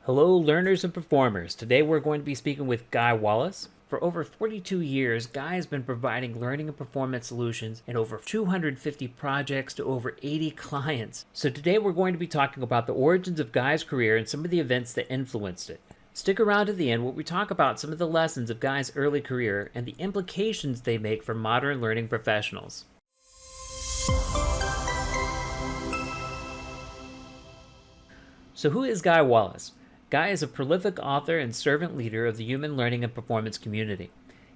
Hello, learners and performers. Today we're going to be speaking with Guy Wallace. For over 42 years, Guy has been providing learning and performance solutions in over 250 projects to over 80 clients. So today we're going to be talking about the origins of Guy's career and some of the events that influenced it. Stick around to the end where we talk about some of the lessons of Guy's early career and the implications they make for modern learning professionals. So who is Guy Wallace? Guy is a prolific author and servant leader of the human learning and performance community.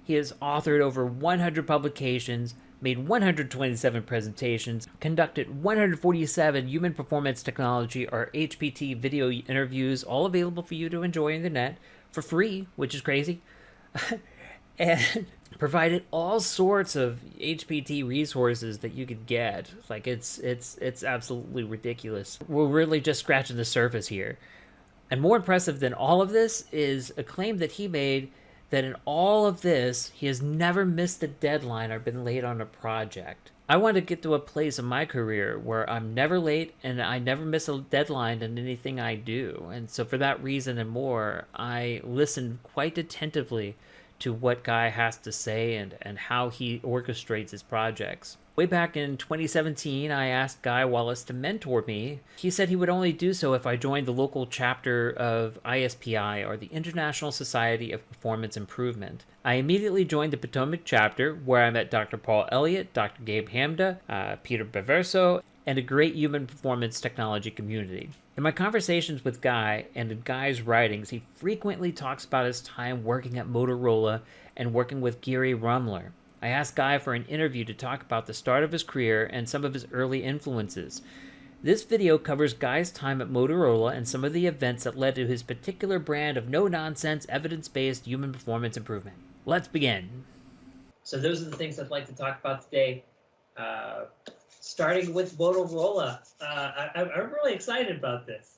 He has authored over 100 publications, made 127 presentations, conducted 147 human performance technology or HPT video interviews, all available for you to enjoy on the net for free, which is crazy, and provided all sorts of HPT resources that you could get. Like it's absolutely ridiculous. We're really just scratching the surface here. And more impressive than all of this is a claim that he made that in all of this, he has never missed a deadline or been late on a project. I want to get to a place in my career where I'm never late and I never miss a deadline in anything I do. And so for that reason and more, I listen quite attentively to what Guy has to say and how he orchestrates his projects. Way back in 2017, I asked Guy Wallace to mentor me. He said he would only do so if I joined the local chapter of ISPI, or the International Society of Performance Improvement. I immediately joined the Potomac chapter, where I met Dr. Paul Elliott, Dr. Gabe Hamda, Peter Beverso, and a great human performance technology community. In my conversations with Guy and in Guy's writings, he frequently talks about his time working at Motorola and working with Geary Rummler. I asked Guy for an interview to talk about the start of his career and some of his early influences. This video covers Guy's time at Motorola and some of the events that led to his particular brand of no-nonsense, evidence-based human performance improvement. Let's begin. So those are the things I'd like to talk about today. Starting with Motorola. I'm really excited about this.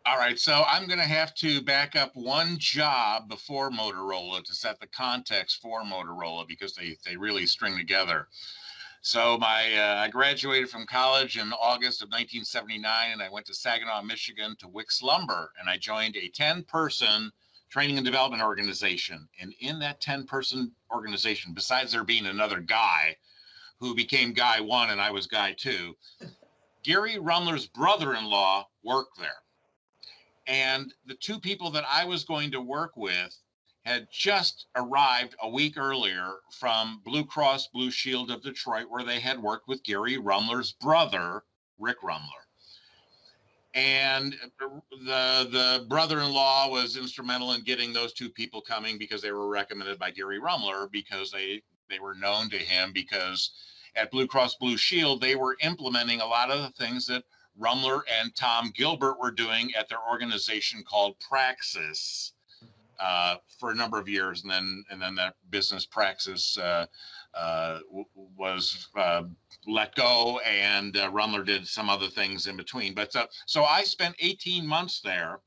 All right, so I'm going to have to back up one job before Motorola to set the context for Motorola, because they really string together. So I graduated from college in August of 1979, and I went to Saginaw, Michigan to Wicks Lumber, and I joined a 10-person training and development organization. And in that 10-person organization, besides there being another Guy who became Guy 1 and I was Guy 2, Geary Rummler's brother-in-law worked there. And the two people that I was going to work with had just arrived a week earlier from Blue Cross Blue Shield of Detroit, where they had worked with Geary Rummler's brother, Rick Rummler. And the brother-in-law was instrumental in getting those two people coming, because they were recommended by Geary Rummler, because they were known to him, because at Blue Cross Blue Shield, they were implementing a lot of the things that Rummler and Tom Gilbert were doing at their organization called Praxis for a number of years, and then that business Praxis was let go, and Rummler did some other things in between. But so I spent 18 months there,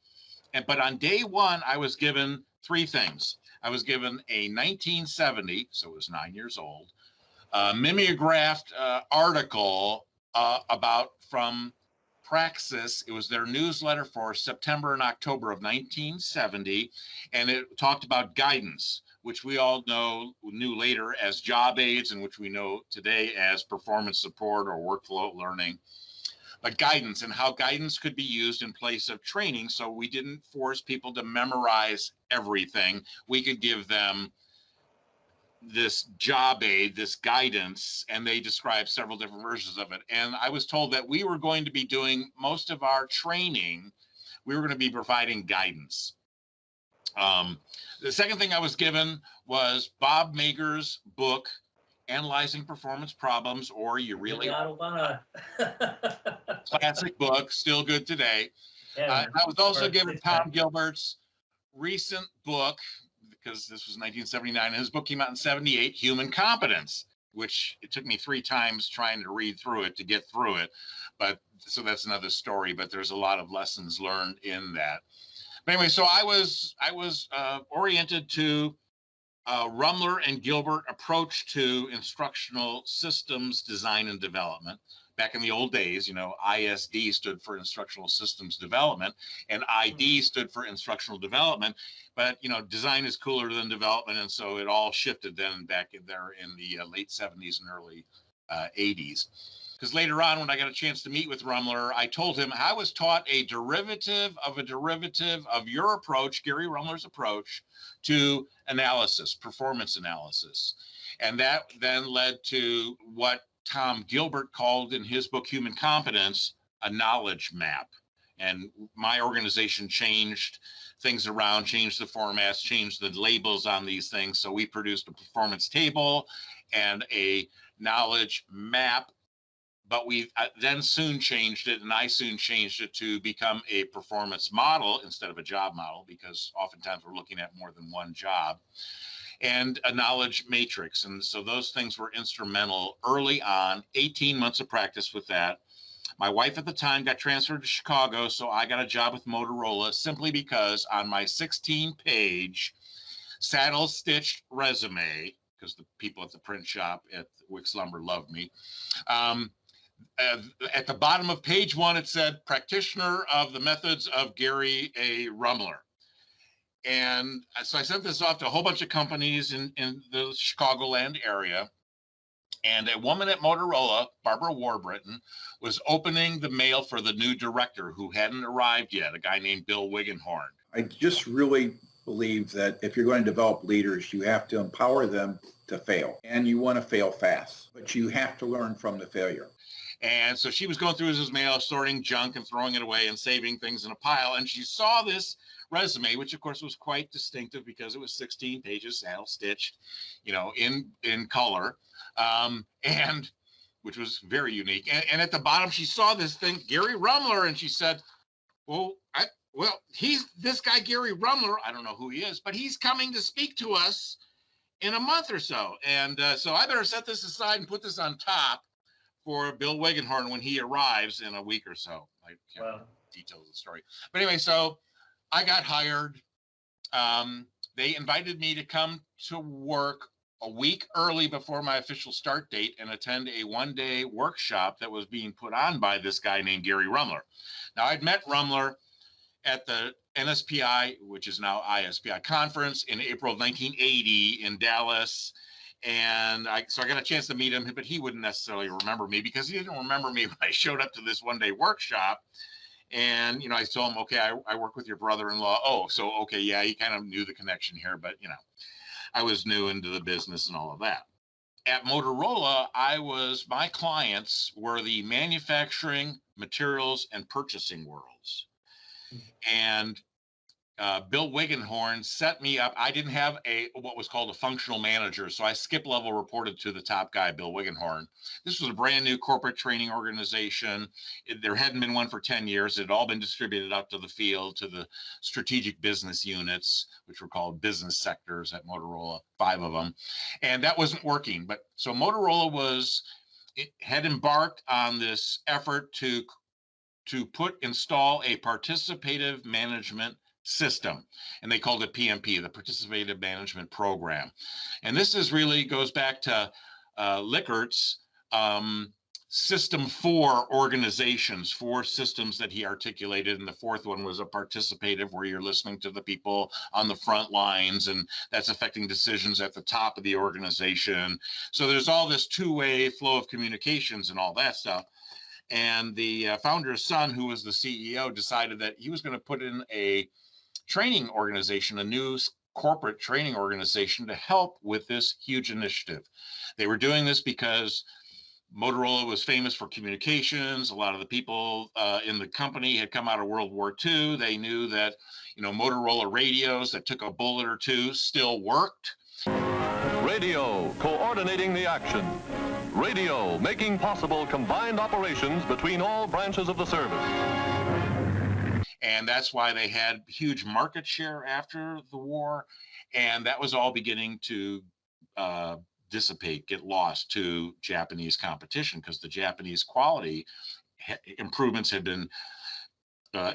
but on day one I was given three things. I was given a 1970, so it was 9 years old, mimeographed article about from Praxis. It was their newsletter for September and October of 1970, and it talked about guidance, which we all knew later as job aids, and which we know today as performance support or workflow learning. But guidance, and how guidance could be used in place of training, so we didn't force people to memorize everything. We could give them this job aid, this guidance, and they described several different versions of it. And I was told that we were going to be doing most of our training, we were going to be providing guidance. The second thing I was given was Bob Mager's book, Analyzing Performance Problems, or You Really Wanna. Classic book, still good today. Yeah, I was also given Tom Gilbert's recent book, because this was 1979, and his book came out in 78, Human Competence, which it took me 3 times trying to read through it to get through it. But so that's another story, but there's a lot of lessons learned in that. But anyway, so I was oriented to Rummler and Gilbert approach to instructional systems design and development. back in the old days, ISD stood for Instructional Systems Development, and ID stood for Instructional Development. But, design is cooler than development. And so it all shifted then back in there in the late 70s and early 80s. Because later on, when I got a chance to meet with Rummler, I told him I was taught a derivative of your approach, Gary Rummler's approach to analysis, performance analysis. And that then led to what Tom Gilbert called in his book, Human Competence, a knowledge map. And my organization changed things around, changed the formats, changed the labels on these things. So we produced a performance table and a knowledge map. But we then soon changed it, and I soon changed it to become a performance model instead of a job model, because oftentimes we're looking at more than one job, and a knowledge matrix. And so those things were instrumental early on, 18 months of practice with that. My wife at the time got transferred to Chicago, so I got a job with Motorola simply because on my 16-page saddle-stitched resume, because the people at the print shop at Wicks Lumber loved me, at the bottom of page 1, it said, practitioner of the methods of Gary A. Rummler. And so I sent this off to a whole bunch of companies in the Chicagoland area. And a woman at Motorola, Barbara Warburton, was opening the mail for the new director who hadn't arrived yet, a guy named Bill Wiggenhorn. I just really believe that if you're going to develop leaders, you have to empower them to fail. And you want to fail fast, but you have to learn from the failure. And so she was going through his mail, sorting junk and throwing it away and saving things in a pile. And she saw this resume, which of course was quite distinctive because it was 16 pages, saddle stitched, in color, and which was very unique. And at the bottom, she saw this thing, Gary Rummler, and she said, well, he's this guy, Gary Rummler. I don't know who he is, but he's coming to speak to us in a month or so. And so I better set this aside and put this on top for Bill Wiggenhorn when he arrives in a week or so. I can't remember details of the story. But anyway, so I got hired. They invited me to come to work a week early before my official start date and attend a one-day workshop that was being put on by this guy named Gary Rummler. Now, I'd met Rummler at the NSPI, which is now ISPI conference, in April of 1980 in Dallas. And so I got a chance to meet him, but he wouldn't necessarily remember me because he didn't remember me when I showed up to this one-day workshop. And, I told him, okay, I work with your brother-in-law. Oh, so, okay, yeah, he kind of knew the connection here, but, I was new into the business and all of that. At Motorola, my clients were the manufacturing, materials, and purchasing worlds. And Bill Wiggenhorn set me up. I didn't have what was called a functional manager, so I skip level reported to the top guy, Bill Wiggenhorn. This was a brand new corporate training organization. There hadn't been one for 10 years. It had all been distributed out to the field, to the strategic business units, which were called business sectors at Motorola, 5 of them. And that wasn't working. But so Motorola had embarked on this effort to install a participative management system, and they called it PMP, the Participative Management Program. And this goes back to Lichert's system 4 organizations, 4 systems that he articulated, and the 4th one was a participative, where you're listening to the people on the front lines, and that's affecting decisions at the top of the organization. So there's all this two-way flow of communications and all that stuff. And the founder's son, who was the CEO, decided that he was going to put in a training organization, a new corporate training organization, to help with this huge initiative. They were doing this because Motorola was famous for communications. A lot of the people in the company had come out of World War II. They knew that, Motorola radios that took a bullet or two still worked. Radio, coordinating the action. Radio, making possible combined operations between all branches of the service. And that's why they had huge market share after the war. And that was all beginning to dissipate, get lost to Japanese competition, because the Japanese quality improvements had been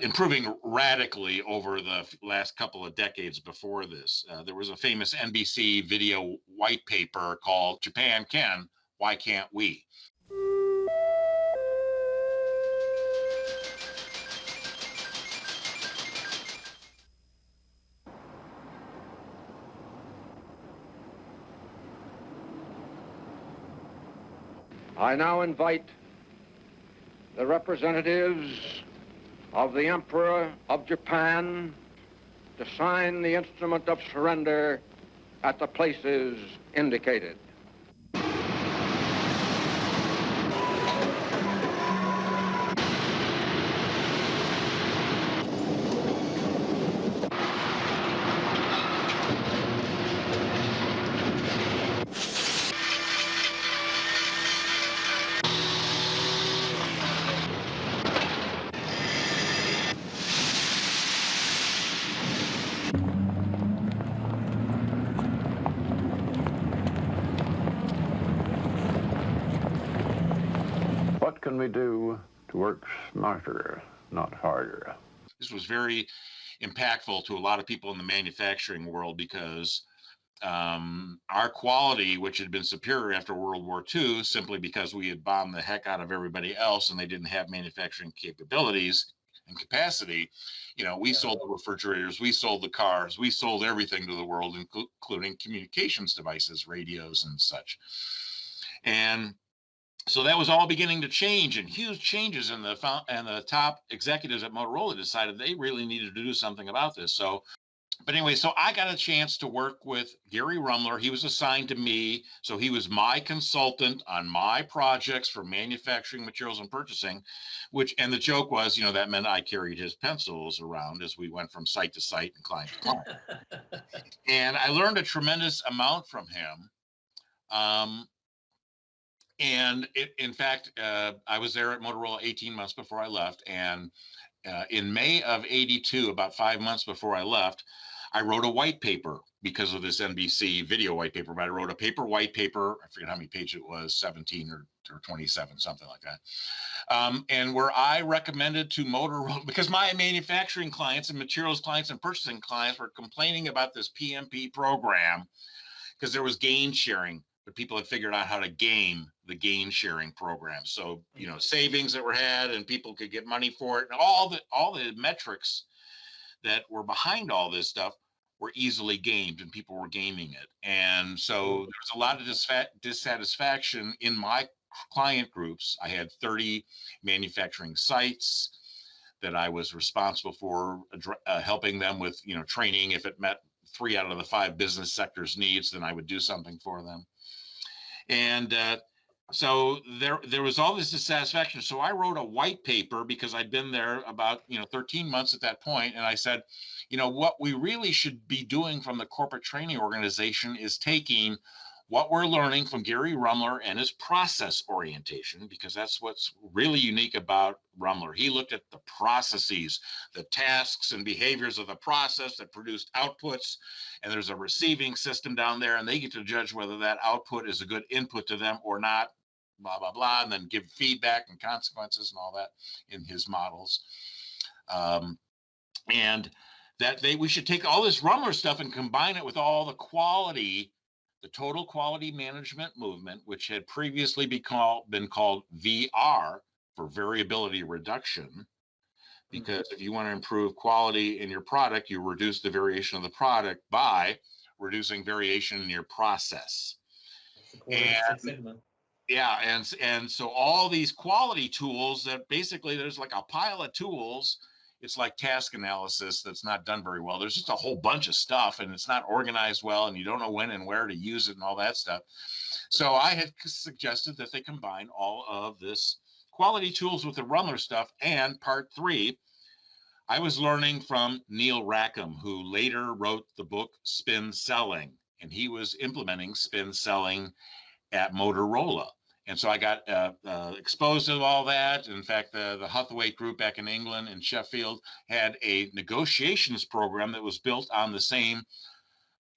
improving radically over the last couple of decades before this. There was a famous NBC video white paper called Japan Can, Why Can't We? I now invite the representatives of the Emperor of Japan to sign the instrument of surrender at the places indicated. What can we do to work smarter, not harder? This was very impactful to a lot of people in the manufacturing world because our quality, which had been superior after World War II, simply because we had bombed the heck out of everybody else and they didn't have manufacturing capabilities and capacity, we sold the refrigerators, we sold the cars, we sold everything to the world, including communications devices, radios and such. And so that was all beginning to change, and huge changes in the top executives at Motorola decided they really needed to do something about this. So I got a chance to work with Geary Rummler. He was assigned to me. So he was my consultant on my projects for manufacturing, materials, and purchasing, and the joke was, that meant I carried his pencils around as we went from site to site and client to client. And I learned a tremendous amount from him. In fact, I was there at Motorola 18 months before I left. And in May of '82, about 5 months before I left, I wrote a white paper because of this NBC video white paper. But I wrote a white paper, I forget how many pages it was, 17 or 27, something like that. And where I recommended to Motorola, because my manufacturing clients and materials clients and purchasing clients were complaining about this PMP program because there was gain sharing, but people had figured out how to game the gain sharing program. So, savings that were had and people could get money for it, and all the metrics that were behind all this stuff were easily gamed and people were gaming it. And so there was a lot of dissatisfaction in my client groups. I had 30 manufacturing sites that I was responsible for helping them with, training. If it met 3 out of the 5 business sectors needs, then I would do something for them. And so there was all this dissatisfaction. So I wrote a white paper because I'd been there about 13 months at that point, and I said, what we really should be doing from the corporate training organization is taking what we're learning from Geary Rummler and his process orientation, because that's what's really unique about Rummler. He looked at the processes, the tasks and behaviors of the process that produced outputs, and there's a receiving system down there, and they get to judge whether that output is a good input to them or not, blah, blah, blah, and then give feedback and consequences and all that in his models. And that we should take all this Rummler stuff and combine it with all the quality, the total quality management movement, which had previously been called VR, for variability reduction. Because if you want to improve quality in your product, you reduce the variation of the product by reducing variation in your process. And so all these quality tools that basically there's like a pile of tools. It's like task analysis that's not done very well. There's just a whole bunch of stuff and it's not organized well and you don't know when and where to use it and all that stuff. So I had suggested that they combine all of this quality tools with the Rummler stuff. And part 3, I was learning from Neil Rackham, who later wrote the book Spin Selling, and he was implementing spin selling at Motorola. And so I got exposed to all that. In fact, the Hathaway group back in England and Sheffield had a negotiations program that was built on the same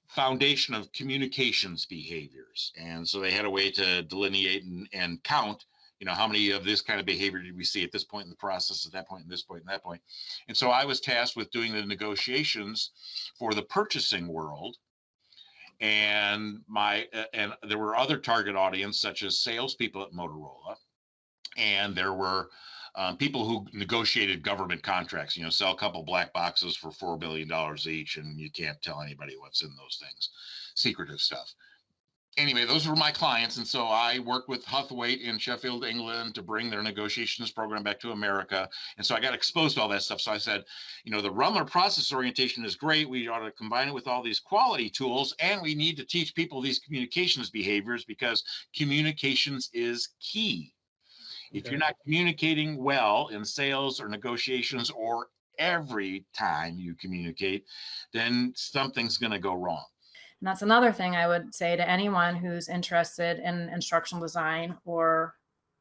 foundation of communications behaviors. And so they had a way to delineate and count, how many of this kind of behavior did we see at this point in the process, at that point, and this point, and that point. And so I was tasked with doing the negotiations for the purchasing world. And there were other target audience, such as salespeople at Motorola, and there were people who negotiated government contracts. Sell a couple black boxes for $4 billion each, and you can't tell anybody what's in those things, secretive stuff. Anyway, those were my clients. And so I worked with Huthwaite in Sheffield, England to bring their negotiations program back to America. And so I got exposed to all that stuff. So I said, the Rummler process orientation is great. We ought to combine it with all these quality tools. And we need to teach people these communications behaviors because communications is key. If you're not communicating well in sales or negotiations or every time you communicate, then something's going to go wrong. And that's another thing I would say to anyone who's interested in instructional design or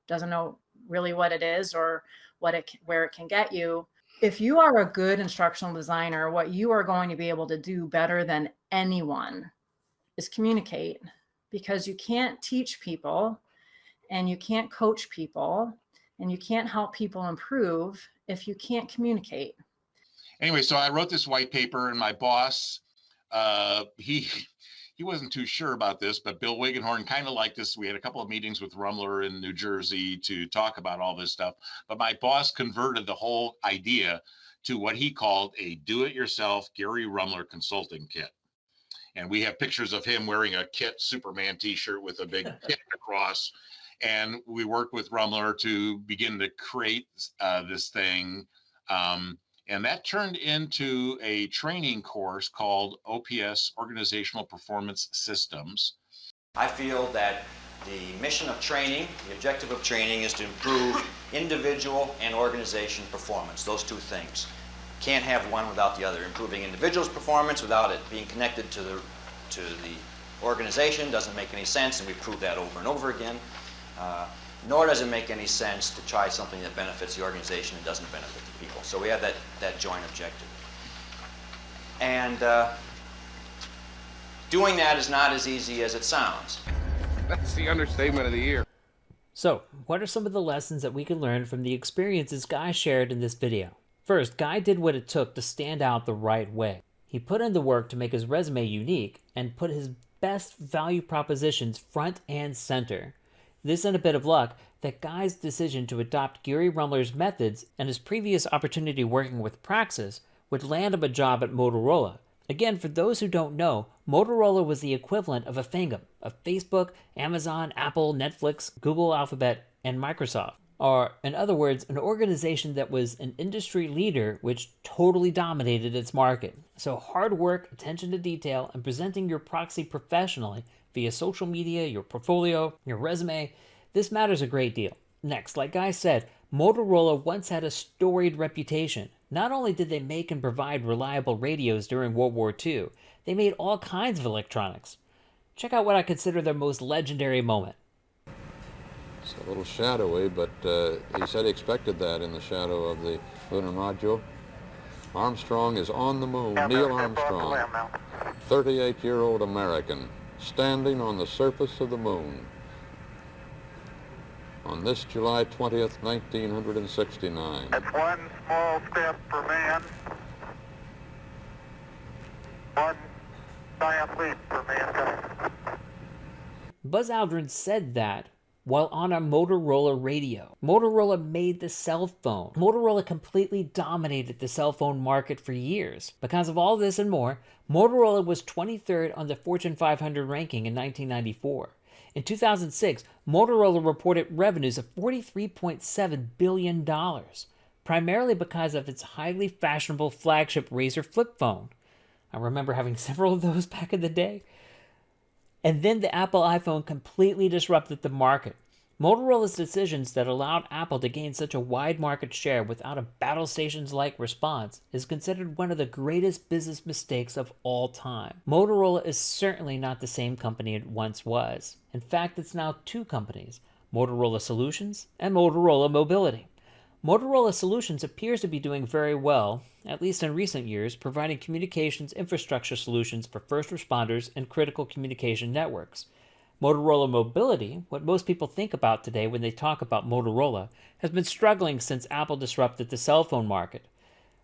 doesn't know really what it is or where it can get you. If you are a good instructional designer, what you are going to be able to do better than anyone is communicate, because you can't teach people and you can't coach people and you can't help people improve if you can't communicate. Anyway, so I wrote this white paper, and my boss, he wasn't too sure about this, but Bill Wigenhorn kind of liked this. We had a couple of meetings with Rummler in New Jersey to talk about all this stuff. But my boss converted the whole idea to what he called a do-it-yourself Geary Rummler consulting kit. And we have pictures of him wearing a Kit Superman t-shirt with a big kit across. And we worked with Rummler to begin to create this thing. And that turned into a training course called OPS, Organizational Performance Systems. I feel that the mission of training, the objective of training, is to improve individual and organization performance, those two things. Can't have one without the other. Improving individual's performance without it being connected to the organization doesn't make any sense, and we prove that over and over again. Nor does it make any sense to try something that benefits the organization and doesn't benefit the people. So we have that joint objective. And doing that is not as easy as it sounds. That's the understatement of the year. So, what are some of the lessons that we can learn from the experiences Guy shared in this video? First, Guy did what it took to stand out the right way. He put in the work to make his resume unique and put his best value propositions front and center. This and a bit of luck that Guy's decision to adopt Geary Rummler's methods and his previous opportunity working with Praxis would land him a job at Motorola. Again, for those who don't know, Motorola was the equivalent of a fangam of Facebook, Amazon, Apple, Netflix, Google Alphabet, and Microsoft. Or, in other words, an organization that was an industry leader which totally dominated its market. So hard work, attention to detail, and presenting your proxy professionally via social media, your portfolio, your resume, this matters a great deal. Next, like Guy said, Motorola once had a storied reputation. Not only did they make and provide reliable radios during World War II, they made all kinds of electronics. Check out what I consider their most legendary moment. It's a little shadowy, but he said he expected that in the shadow of the lunar module. Armstrong is on the moon. Neil Armstrong, 38-year-old American, standing on the surface of the moon on this July 20th, 1969. That's one small step for man, one giant leap for mankind. Buzz Aldrin said that while on a Motorola radio. Motorola made the cell phone. Motorola completely dominated the cell phone market for years. Because of all this and more, Motorola was 23rd on the Fortune 500 ranking in 1994. In 2006, Motorola reported revenues of $43.7 billion, primarily because of its highly fashionable flagship Razr flip phone. I remember having several of those back in the day. And then the Apple iPhone completely disrupted the market. Motorola's decisions that allowed Apple to gain such a wide market share without a battle stations-like response is considered one of the greatest business mistakes of all time. Motorola is certainly not the same company it once was. In fact, it's now two companies, Motorola Solutions and Motorola Mobility. Motorola Solutions appears to be doing very well, at least in recent years, providing communications infrastructure solutions for first responders and critical communication networks. Motorola Mobility, what most people think about today when they talk about Motorola, has been struggling since Apple disrupted the cell phone market.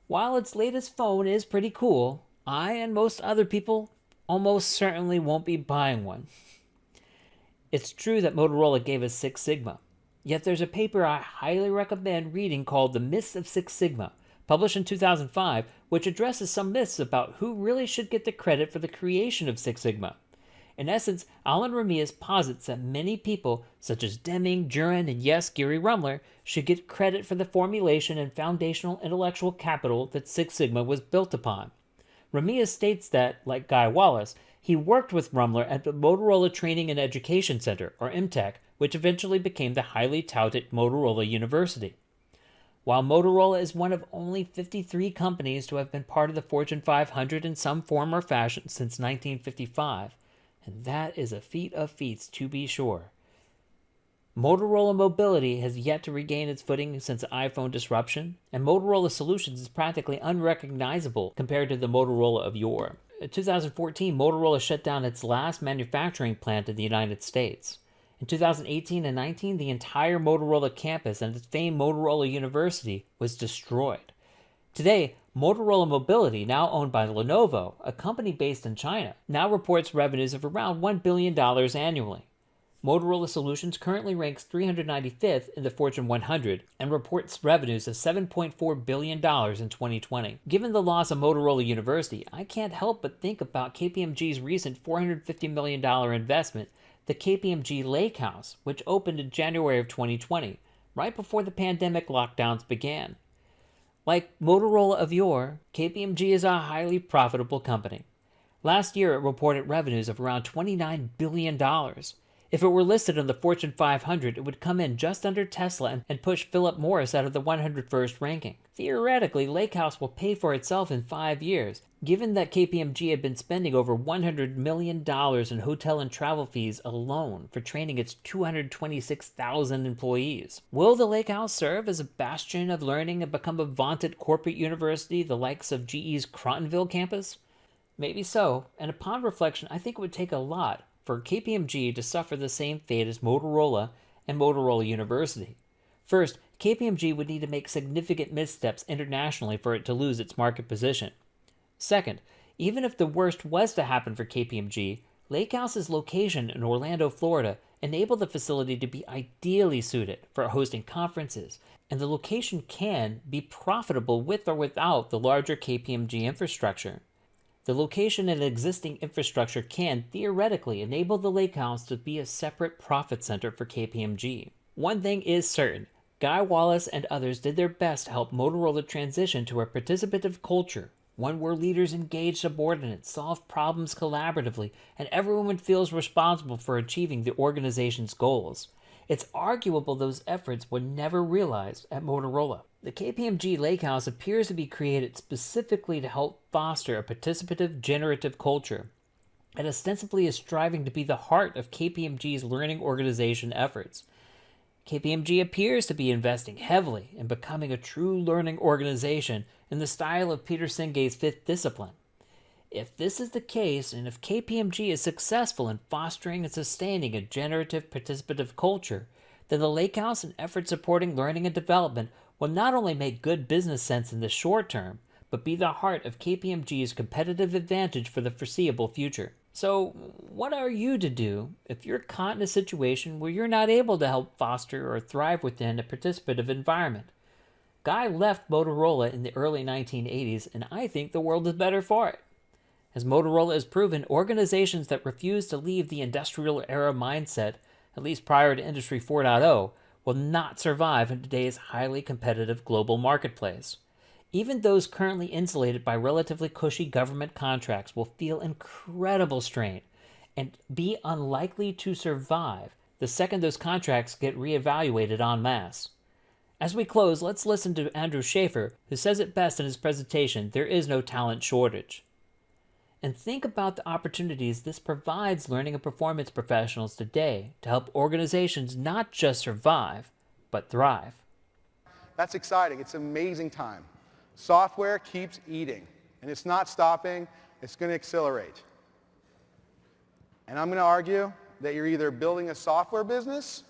While its latest phone is pretty cool, I and most other people almost certainly won't be buying one. It's true that Motorola gave us Six Sigma. Yet there's a paper I highly recommend reading called The Myths of Six Sigma, published in 2005, which addresses some myths about who really should get the credit for the creation of Six Sigma. In essence, Alan Ramius posits that many people, such as Deming, Jurin, and yes, Geary Rummler, should get credit for the formulation and foundational intellectual capital that Six Sigma was built upon. Ramius states that, like Guy Wallace, he worked with Rummler at the Motorola Training and Education Center, or MTEC, which eventually became the highly touted Motorola University. While Motorola is one of only 53 companies to have been part of the Fortune 500 in some form or fashion since 1955, and that is a feat of feats to be sure, Motorola Mobility has yet to regain its footing since the iPhone disruption, and Motorola Solutions is practically unrecognizable compared to the Motorola of yore. In 2014, Motorola shut down its last manufacturing plant in the United States. In 2018 and 19, the entire Motorola campus and its famed Motorola University was destroyed. Today, Motorola Mobility, now owned by Lenovo, a company based in China, now reports revenues of around $1 billion annually. Motorola Solutions currently ranks 395th in the Fortune 100 and reports revenues of $7.4 billion in 2020. Given the loss of Motorola University, I can't help but think about KPMG's recent $450 million investment, the KPMG Lake House, which opened in January of 2020, right before the pandemic lockdowns began. Like Motorola of yore, KPMG is a highly profitable company. Last year, it reported revenues of around $29 billion. If it were listed on the Fortune 500, it would come in just under Tesla and push Philip Morris out of the 101st ranking. Theoretically, Lake House will pay for itself in 5 years, given that KPMG had been spending over $100 million in hotel and travel fees alone for training its 226,000 employees. Will the Lake House serve as a bastion of learning and become a vaunted corporate university the likes of GE's Crotonville campus? Maybe so, and upon reflection, I think it would take a lot for KPMG to suffer the same fate as Motorola and Motorola University. First, KPMG would need to make significant missteps internationally for it to lose its market position. Second, even if the worst was to happen for KPMG, Lake House's location in Orlando, Florida, enabled the facility to be ideally suited for hosting conferences, and the location can be profitable with or without the larger KPMG infrastructure. The location and existing infrastructure can, theoretically, enable the Lake House to be a separate profit center for KPMG. One thing is certain, Guy Wallace and others did their best to help Motorola transition to a participative culture, one where leaders engage subordinates, solve problems collaboratively, and everyone feels responsible for achieving the organization's goals. It's arguable those efforts were never realized at Motorola. The KPMG Lake House appears to be created specifically to help foster a participative, generative culture, and ostensibly is striving to be the heart of KPMG's learning organization efforts. KPMG appears to be investing heavily in becoming a true learning organization in the style of Peter Senge's Fifth Discipline. If this is the case, and if KPMG is successful in fostering and sustaining a generative, participative culture, then the Lake House and efforts supporting learning and development will not only make good business sense in the short term, but be the heart of KPMG's competitive advantage for the foreseeable future. So, what are you to do if you're caught in a situation where you're not able to help foster or thrive within a participative environment? Guy left Motorola in the early 1980s, and I think the world is better for it. As Motorola has proven, organizations that refuse to leave the industrial era mindset, at least prior to Industry 4.0, will not survive in today's highly competitive global marketplace. Even those currently insulated by relatively cushy government contracts will feel incredible strain and be unlikely to survive the second those contracts get reevaluated en masse. As we close, let's listen to Andrew Schaefer, who says it best in his presentation, "There is no talent shortage." And think about the opportunities this provides learning and performance professionals today to help organizations not just survive, but thrive. That's exciting. It's an amazing time. Software keeps eating, and it's not stopping. It's going to accelerate. And I'm going to argue that you're either building a software business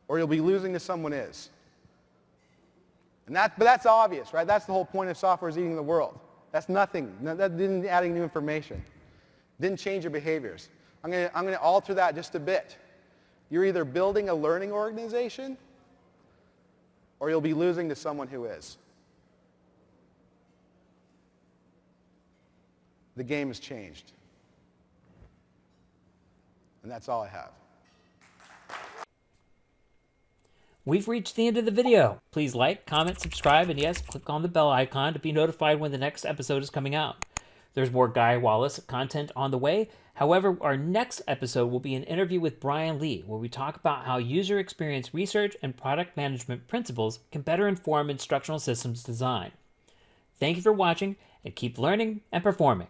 or you'll be losing to someone is. But that's obvious, right? That's the whole point of software is eating the world. That's nothing. That didn't adding new information. Didn't change your behaviors. I'm going to alter that just a bit. You're either building a learning organization or you'll be losing to someone who is. The game has changed. And that's all I have. We've reached the end of the video. Please like, comment, subscribe, and yes, click on the bell icon to be notified when the next episode is coming out. There's more Guy Wallace content on the way. However, our next episode will be an interview with Brian Lee, where we talk about how user experience research and product management principles can better inform instructional systems design. Thank you for watching, and keep learning and performing.